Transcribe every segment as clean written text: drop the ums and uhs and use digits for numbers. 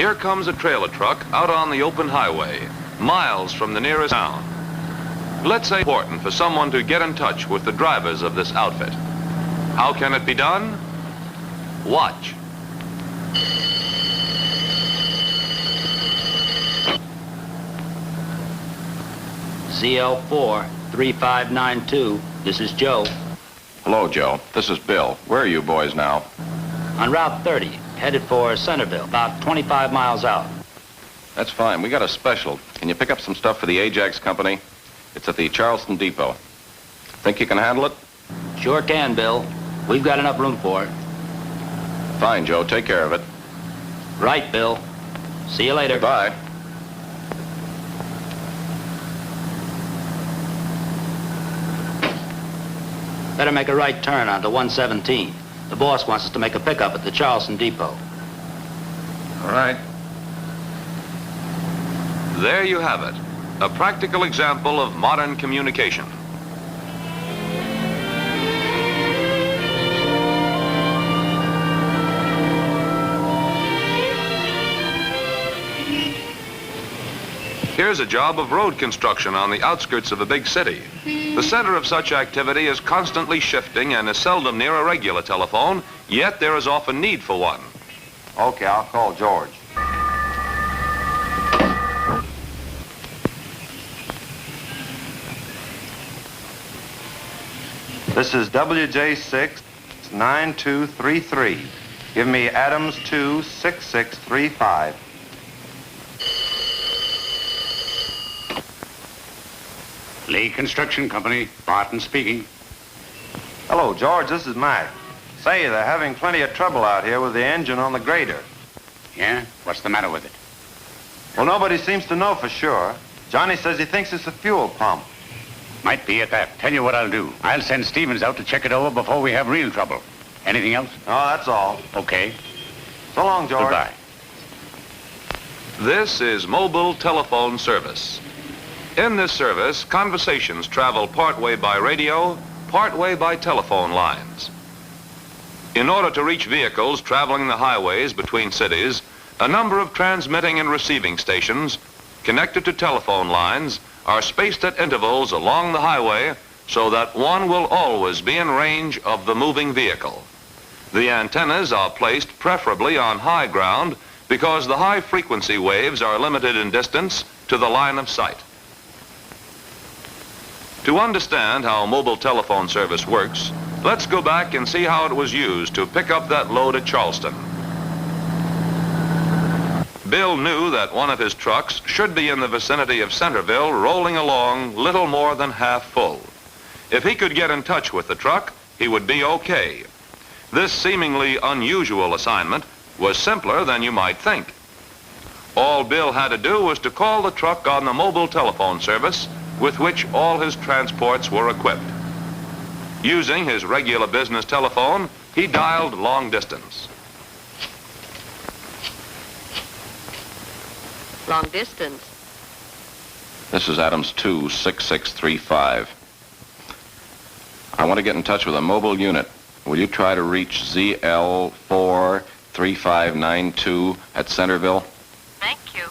Here comes a trailer truck out on the open highway, miles from the nearest town. Let's say it's important for someone to get in touch with the drivers of this outfit. How can it be done? Watch. CL4 3592. This is Joe. Hello, Joe. This is Bill. Where are you boys now? On Route 30, headed for Centerville, about 25 miles out. That's fine. We got a special. Can you pick up some stuff for the Ajax Company? It's at the Charleston Depot. Think you can handle it? Sure can, Bill. We've got enough room for it. Fine, Joe. Take care of it. Right, Bill. See you later. Bye. Better make a right turn onto 117. The boss wants us to make a pickup at the Charleston Depot. All right. There you have it, a practical example of modern communication. Here's a job of road construction on the outskirts of a big city. The center of such activity is constantly shifting and is seldom near a regular telephone, yet there is often need for one. Okay, I'll call George. This is WJ6 9233. Give me Adams 2 6635. Lee Construction Company, Barton speaking. Hello, George. This is Mac. Say, they're having plenty of trouble out here with the engine on the grader. Yeah? What's the matter with it? Well, nobody seems to know for sure. Johnny says he thinks it's a fuel pump. Might be at that. Tell you what I'll do. I'll send Stevens out to check it over before we have real trouble. Anything else? No, that's all. Okay. So long, George. Goodbye. This is mobile telephone service. In this service, conversations travel partway by radio, partway by telephone lines. In order to reach vehicles traveling the highways between cities, a number of transmitting and receiving stations connected to telephone lines are spaced at intervals along the highway so that one will always be in range of the moving vehicle. The antennas are placed preferably on high ground because the high frequency waves are limited in distance to the line of sight. To understand how mobile telephone service works, let's go back and see how it was used to pick up that load at Charleston. Bill knew that one of his trucks should be in the vicinity of Centerville, rolling along little more than half full. If he could get in touch with the truck, he would be okay. This seemingly unusual assignment was simpler than you might think. All Bill had to do was to call the truck on the mobile telephone service with which all his transports were equipped. Using his regular business telephone, he dialed long distance. Long distance. This is Adams 2 6635. I want to get in touch with a mobile unit. Will you try to reach ZL4 3592 at Centerville? Thank you.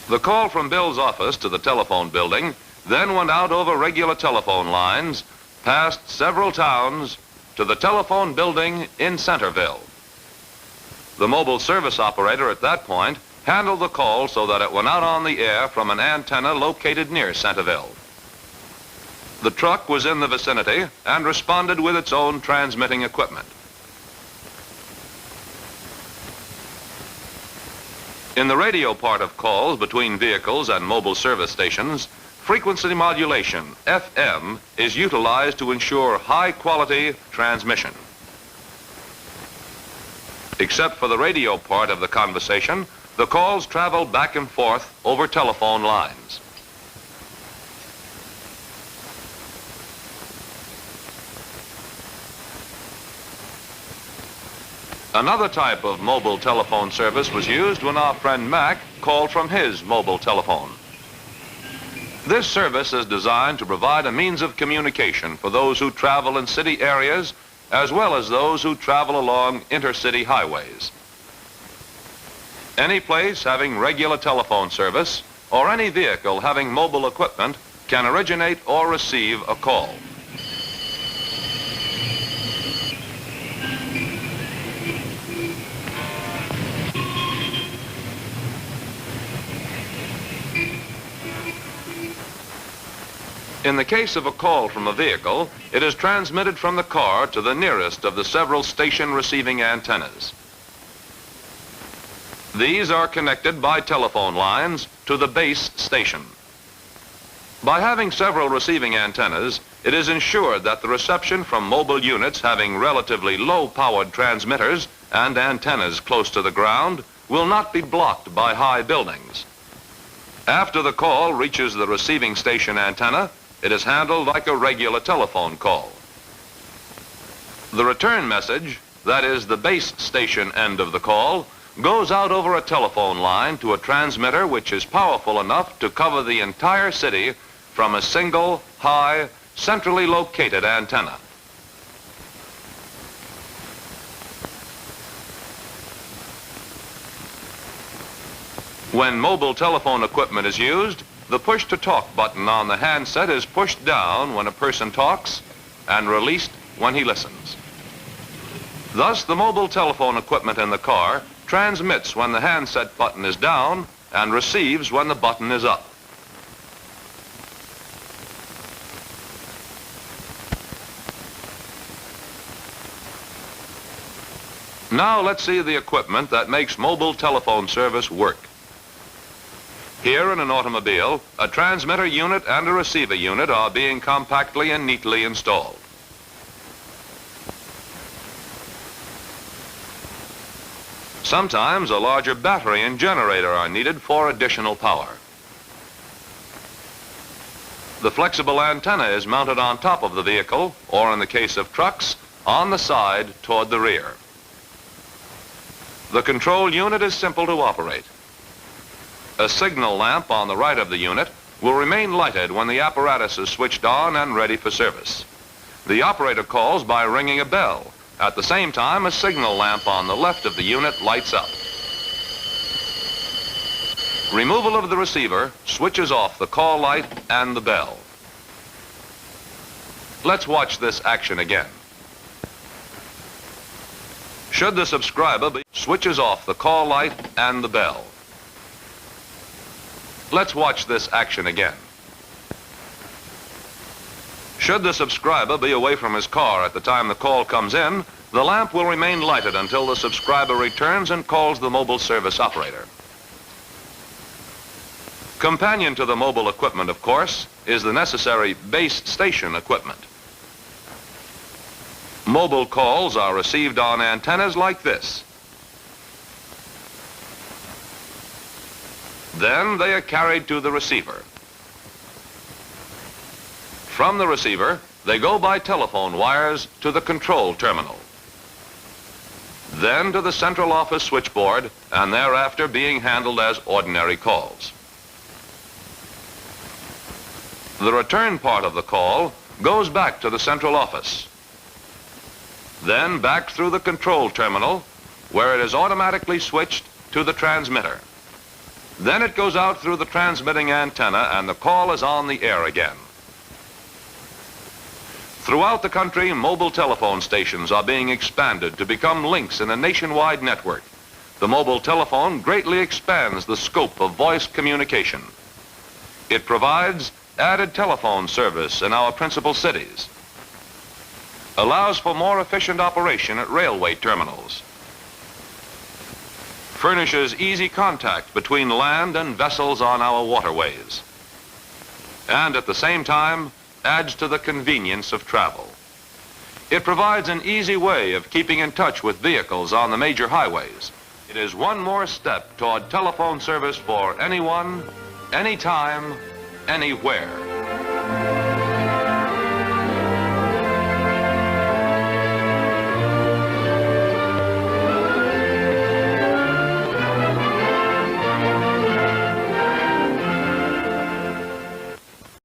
The call from Bill's office to the telephone building then went out over regular telephone lines, past several towns, to the telephone building in Centerville. The mobile service operator at that point handled the call so that it went out on the air from an antenna located near Centerville. The truck was in the vicinity and responded with its own transmitting equipment. In the radio part of calls between vehicles and mobile service stations, frequency modulation, FM, is utilized to ensure high-quality transmission. Except for the radio part of the conversation, the calls travel back and forth over telephone lines. Another type of mobile telephone service was used when our friend Mac called from his mobile telephone. This service is designed to provide a means of communication for those who travel in city areas as well as those who travel along intercity highways. Any place having regular telephone service or any vehicle having mobile equipment can originate or receive a call. In the case of a call from a vehicle, it is transmitted from the car to the nearest of the several station receiving antennas. These are connected by telephone lines to the base station. By having several receiving antennas, it is ensured that the reception from mobile units having relatively low-powered transmitters and antennas close to the ground will not be blocked by high buildings. After the call reaches the receiving station antenna, it is handled like a regular telephone call. The return message, that is the base station end of the call, goes out over a telephone line to a transmitter which is powerful enough to cover the entire city from a single, high, centrally located antenna. When mobile telephone equipment is used, the push-to-talk button on the handset is pushed down when a person talks and released when he listens. Thus, the mobile telephone equipment in the car transmits when the handset button is down and receives when the button is up. Now let's see the equipment that makes mobile telephone service work. Here in an automobile, a transmitter unit and a receiver unit are being compactly and neatly installed. Sometimes a larger battery and generator are needed for additional power. The flexible antenna is mounted on top of the vehicle, or in the case of trucks, on the side toward the rear. The control unit is simple to operate. A signal lamp on the right of the unit will remain lighted when the apparatus is switched on and ready for service. The operator calls by ringing a bell. At the same time, a signal lamp on the left of the unit lights up. Removal of the receiver switches off the call light and the bell. Let's watch this action again. Should the subscriber be switches off the call light and the bell. Let's watch this action again. Should the subscriber be away from his car at the time the call comes in, the lamp will remain lighted until the subscriber returns and calls the mobile service operator. Companion to the mobile equipment, of course, is the necessary base station equipment. Mobile calls are received on antennas like this. Then they are carried to the receiver. From the receiver, they go by telephone wires to the control terminal. Then to the central office switchboard, and thereafter being handled as ordinary calls. The return part of the call goes back to the central office. Then back through the control terminal, where it is automatically switched to the transmitter. Then it goes out through the transmitting antenna and the call is on the air again. Throughout the country, mobile telephone stations are being expanded to become links in a nationwide network. The mobile telephone greatly expands the scope of voice communication. It provides added telephone service in our principal cities, allows for more efficient operation at railway terminals, furnishes easy contact between land and vessels on our waterways, and at the same time adds to the convenience of travel. It provides an easy way of keeping in touch with vehicles on the major highways. It is one more step toward telephone service for anyone, anytime, anywhere.